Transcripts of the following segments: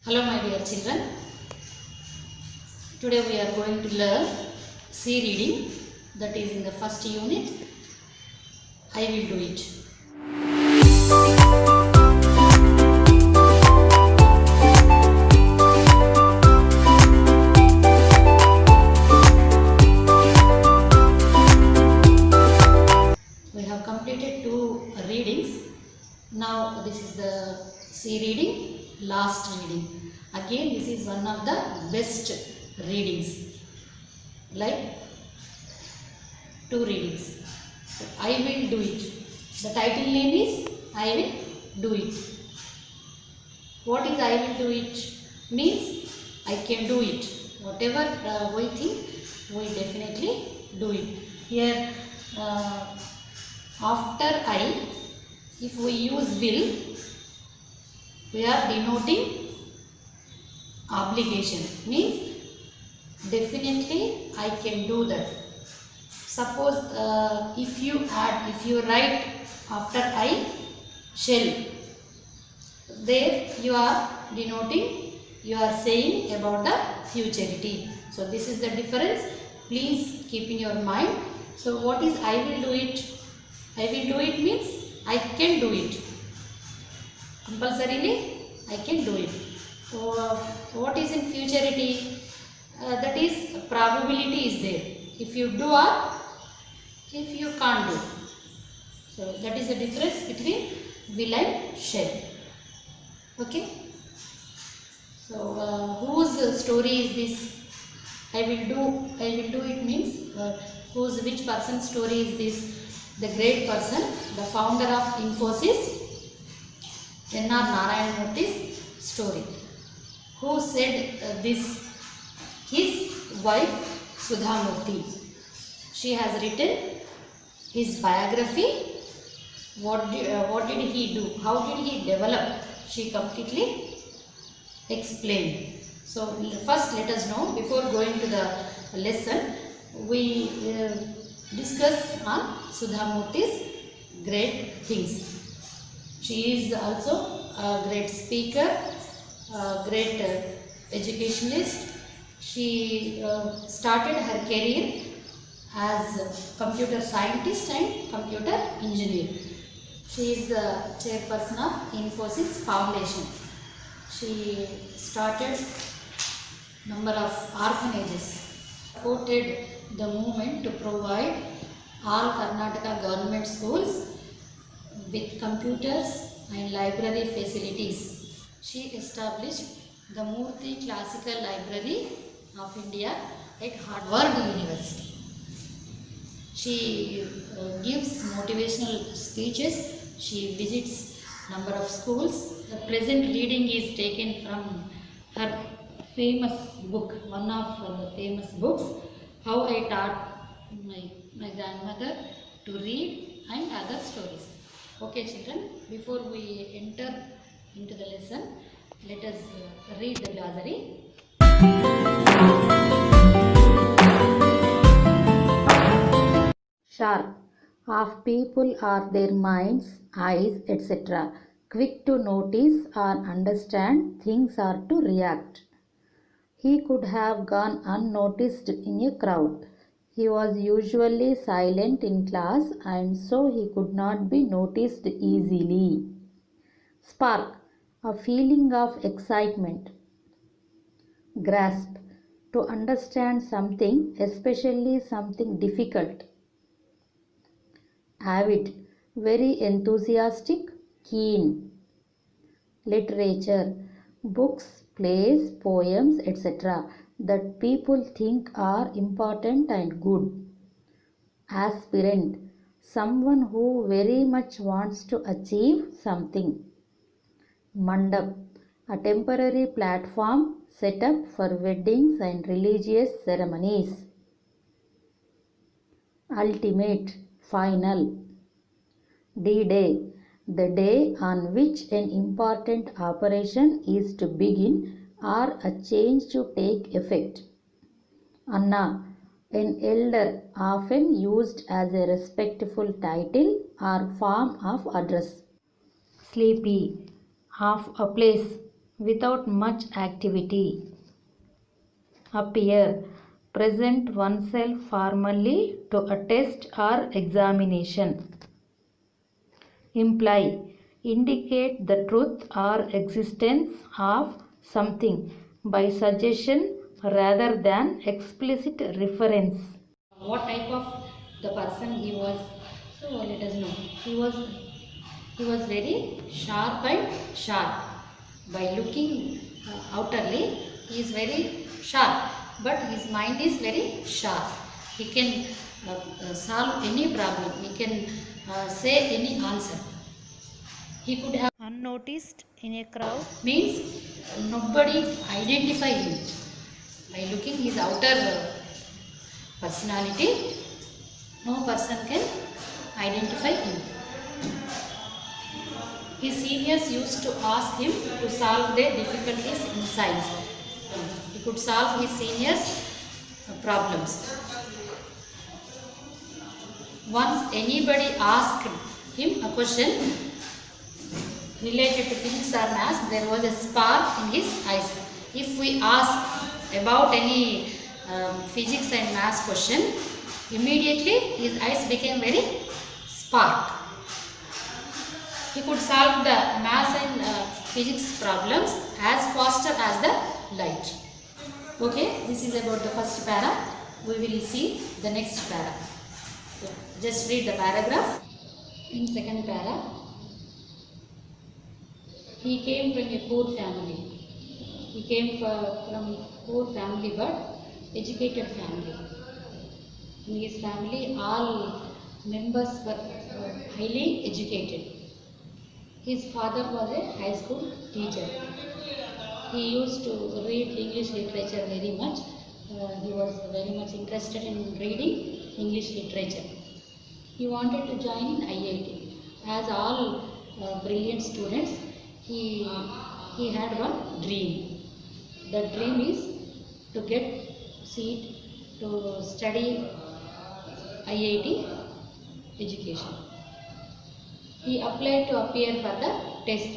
Hello my dear children, today we are going to learn C reading, that is in the first unit. I will do it. We have completed 2 readings. Now this is the C reading, last reading. Again this is one of the best readings, like 2 readings. So, I will do it. The title name is I will do it. What is I will do it? Means I can do it. Whatever we think, we definitely do it. Here after I, if we use will, we are denoting obligation. Means definitely I can do that. Suppose if you write after I shall, there you are denoting, you are saying about the futurity. So this is the difference. Please keep in your mind. So what is I will do it? I will do it means I can do it. Compulsorily I can do it. So what is in futurity? That is probability is there. If you do or if you can't do. So that is the difference between will and shall. Okay. So whose story is this? I will do it means which person's story is this? The great person, the founder of Infosys, N.R. Narayana Murthy's story. Who said this? His wife Sudha Murthy. She has written his biography. What did he do? How did he develop? She completely explained. So first let us know, before going to the lesson, we discuss on Sudha Murthy's great things. She is also a great speaker, a great educationist. She started her career as a computer scientist and computer engineer. She is the chairperson of Infosys Foundation. She started number of orphanages, supported the movement to provide all Karnataka government schools with computers and library facilities. She established the Murthy Classical Library of India at Harvard University. She gives motivational speeches. She visits number of schools. The present reading is taken from her famous book, one of the famous books, How I Taught My Grandmother to Read and Other Stories. Okay children, before we enter into the lesson, let us read the glossary. Sharp. Of people are their minds, eyes, etc. Quick to notice or understand things or to react. He could have gone unnoticed in a crowd. He was usually silent in class and so he could not be noticed easily. Spark. A feeling of excitement. Grasp. To understand something, especially something difficult. Avid, very enthusiastic, keen. Literature, books, plays, poems, etc. that people think are important and good. Aspirant, someone who very much wants to achieve something. Mandap, a temporary platform set up for weddings and religious ceremonies. Ultimate, final. D-Day, the day on which an important operation is to begin or a change to take effect. Anna, an elder, often used as a respectful title or form of address. Sleepy, of a place. without much activity. Appear, present oneself formally to a test or examination. Imply, indicate the truth or existence of something by suggestion rather than explicit reference. What type of the person he was? So let us know. He was very sharp and sharp. By looking outerly, he is very sharp, but his mind is very sharp. He can solve any problem. He can say any answer. He could have unnoticed in a crowd, means nobody identify him. By looking his outer personality, no person can identify him. His seniors used to ask him to solve their difficulties in science. He could solve his seniors' problems. Once anybody asked him a question related to physics or maths, there was a spark in his eyes. If we ask about any physics and maths question, immediately his eyes became very spark. He could solve the maths and physics problems as faster as the light. Okay, this is about the first para. We will see the next para. So, just read the paragraph. In second para, he came from a poor family. He came from poor family but educated family. In his family, all members were highly educated. His father was a high school teacher. He used to read English literature very much. He was very much interested in reading English literature. He wanted to join in IIT. As all brilliant students, he had one dream. The dream is to get seat to study IIT education. He applied to appear for the test.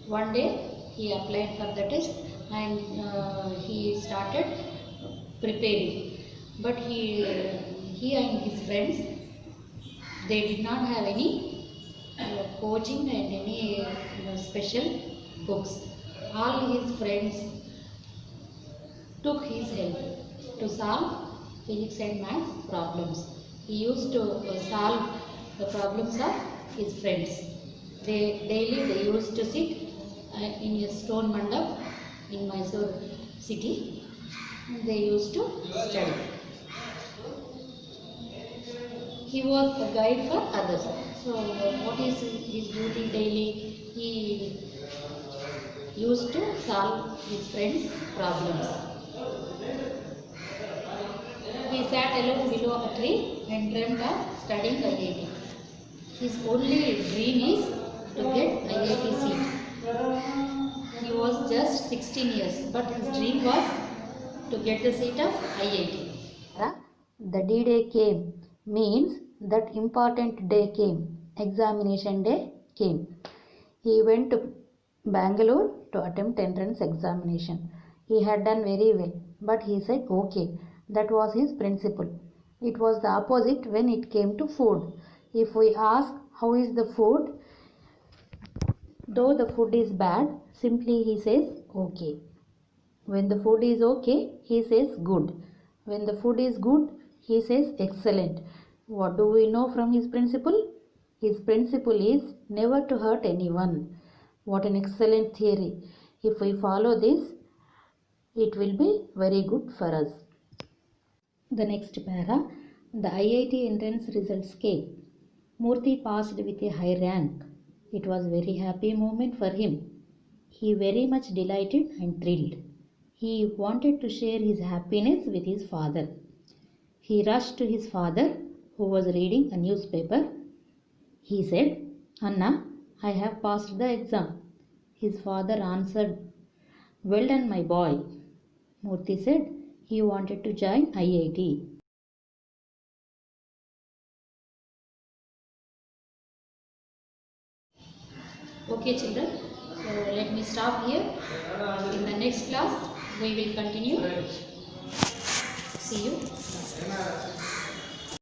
One day he applied for the test and he started preparing. But he and his friends, they did not have any coaching and any special books. All his friends took his help to solve physics and maths problems. He used to solve the problems of his friends. They used to sit in a stone mandap in Mysore city. And they used to study. He was a guide for others. So what is his duty daily? He used to solve his friends' problems. He sat alone below a tree and dreamt of studying IIT. His only dream is to get IIT seat. He was just 16 years, but his dream was to get the seat of IIT. The D-Day came means that important day came, examination day came. He went to Bangalore to attempt entrance examination. He had done very well, but he said okay. That was his principle. It was the opposite when it came to food. If we ask how is the food, though the food is bad, simply he says okay. When the food is okay, he says good. When the food is good, he says excellent. What do we know from his principle? His principle is never to hurt anyone. What an excellent theory. If we follow this, it will be very good for us. The next para, the IIT entrance results came. Murthy passed with a high rank. It was a very happy moment for him. He very much delighted and thrilled. He wanted to share his happiness with his father. He rushed to his father, who was reading a newspaper. He said, Anna, I have passed the exam. His father answered, Well done, my boy. Murthy said he wanted to join IIT. Okay, children. let me stop here. In the next class we will continue. See you.